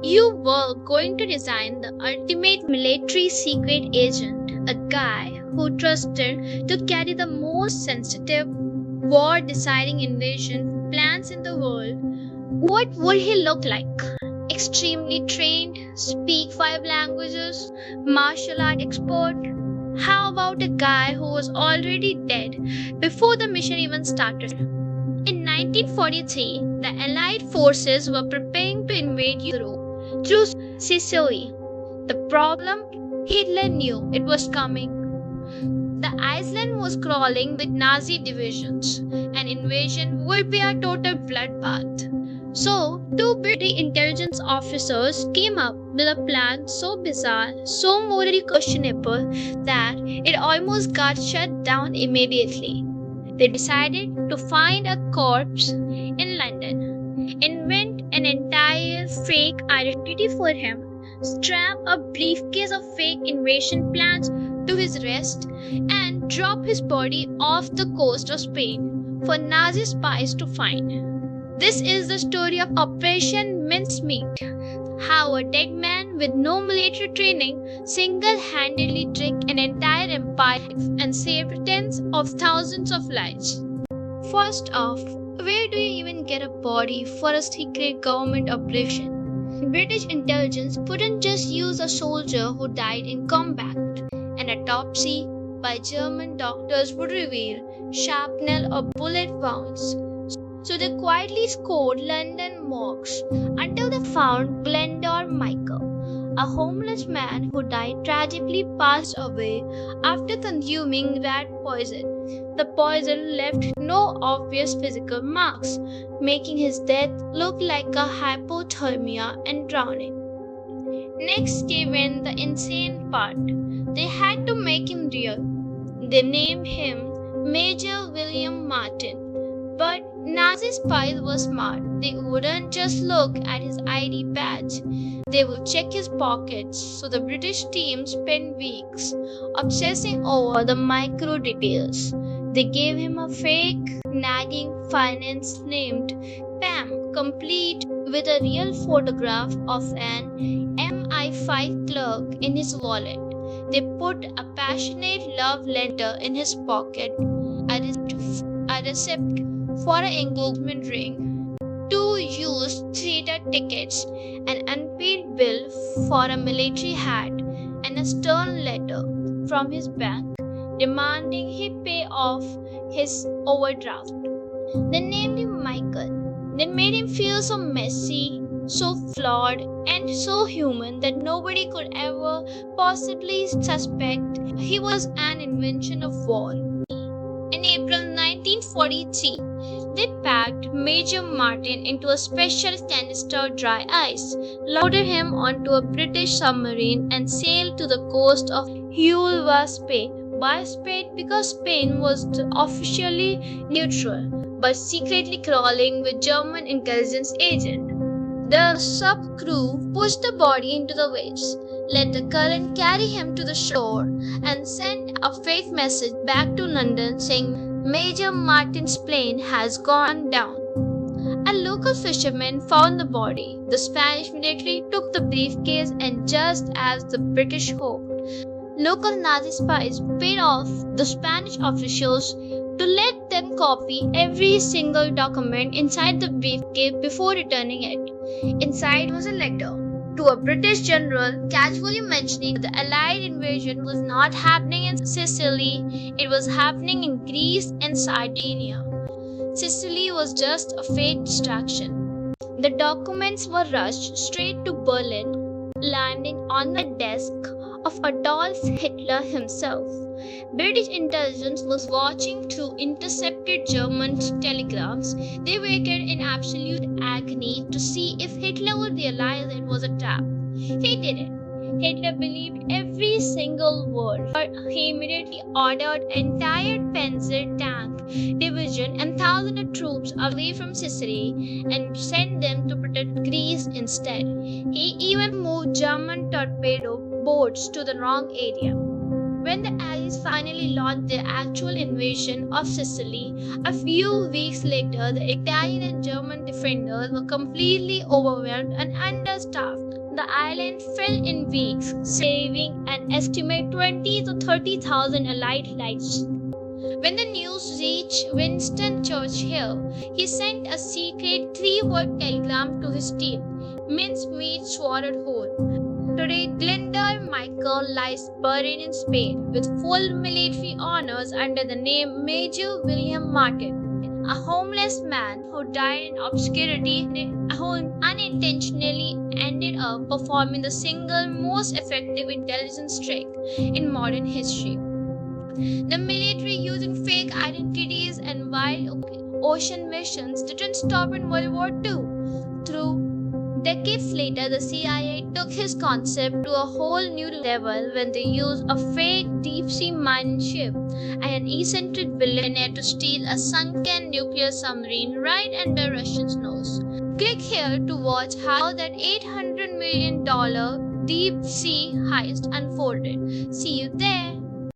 You were going to design the ultimate military secret agent, a guy who trusted to carry the most sensitive, war deciding invasion plans in the world. What would he look like? Extremely trained, speak 5 languages, martial art expert? How about a guy who was already dead before the mission even started? In 1943, the Allied forces were preparing to invade Europe through Sicily. The problem? Hitler knew it was coming. The island was crawling with Nazi divisions. An invasion would be a total bloodbath. So, two British intelligence officers came up with a plan so bizarre, so morally questionable, that it almost got shut down immediately. They decided to find a corpse in London, invent an entire fake identity for him, strap a briefcase of fake invasion plans to his wrist, and drop his body off the coast of Spain for Nazi spies to find. This is the story of Operation Mincemeat, how a dead man with no military training single-handedly tricked an entire empire and saved tens of thousands of lives. First off, where do you even get a body for a secret government operation? British intelligence wouldn't just use a soldier who died in combat. An autopsy by German doctors would reveal shrapnel or bullet wounds. So they quietly scoured London morgues until they found Glendor Michael, a homeless man who died tragically passed away after consuming rat poison. The poison left no obvious physical marks, making his death look like a hypothermia and drowning. Next came in the insane part. They had to make him real. They named him Major William Martin. But Nazi spies were smart. They wouldn't just look at his ID badge. They would check his pockets, so the British team spent weeks obsessing over the micro details. They gave him a fake nagging finance named Pam, complete with a real photograph of an MI5 clerk in his wallet. They put a passionate love letter in his pocket, a receipt for an engagement ring, 2 used theatre tickets, an unpaid bill for a military hat, and a stern letter from his bank demanding he pay off his overdraft. They named him Michael. They made him feel so messy, so flawed, and so human that nobody could ever possibly suspect he was an invention of war. In April 1943, they packed Major Martin into a special canister of dry ice, loaded him onto a British submarine, and sailed to the coast of Huelva, Spain. By Spain because Spain was officially neutral, but secretly crawling with German intelligence agents. The sub crew pushed the body into the waves, let the current carry him to the shore, and sent a fake message back to London saying Major Martin's plane has gone down. A local fisherman found the body. The Spanish military took the briefcase, and just as the British hoped, local Nazi spies paid off the Spanish officials to let them copy every single document inside the briefcase before returning it. Inside was a letter to a British general casually mentioning that the Allied invasion was not happening in Sicily, it was happening in Greece and Sardinia. Sicily was just a fake distraction. The documents were rushed straight to Berlin, landing on the desk of Adolf Hitler himself. British intelligence was watching through intercepted German telegrams. They waited in absolute agony to see if Hitler would realize it was a trap. He didn't. Hitler believed every single word, but he immediately ordered entire panzer tank division and thousands of troops away from Sicily and sent them to protect Greece instead. He even moved German torpedo boats to the wrong area. When the Allies finally launched their actual invasion of Sicily, a few weeks later, the Italian and German defenders were completely overwhelmed and understaffed. The island fell in weeks, saving an estimated 20 to 30,000 Allied lives. When the news reached Winston Churchill, he sent a secret three-word telegram to his team: Mincemeat swallowed whole. Today, Glendale Michael lies buried in Spain with full military honors under the name Major William Martin, a homeless man who died in obscurity, who unintentionally ended up performing the single most effective intelligence trick in modern history. The military using fake identities and wild ocean missions didn't stop in World War II. Through decades later, the CIA took his concept to a whole new level when they used a fake deep sea mining ship and an eccentric billionaire to steal a sunken nuclear submarine right under Russia's nose. Click here to watch how that $800 million deep sea heist unfolded. See you there.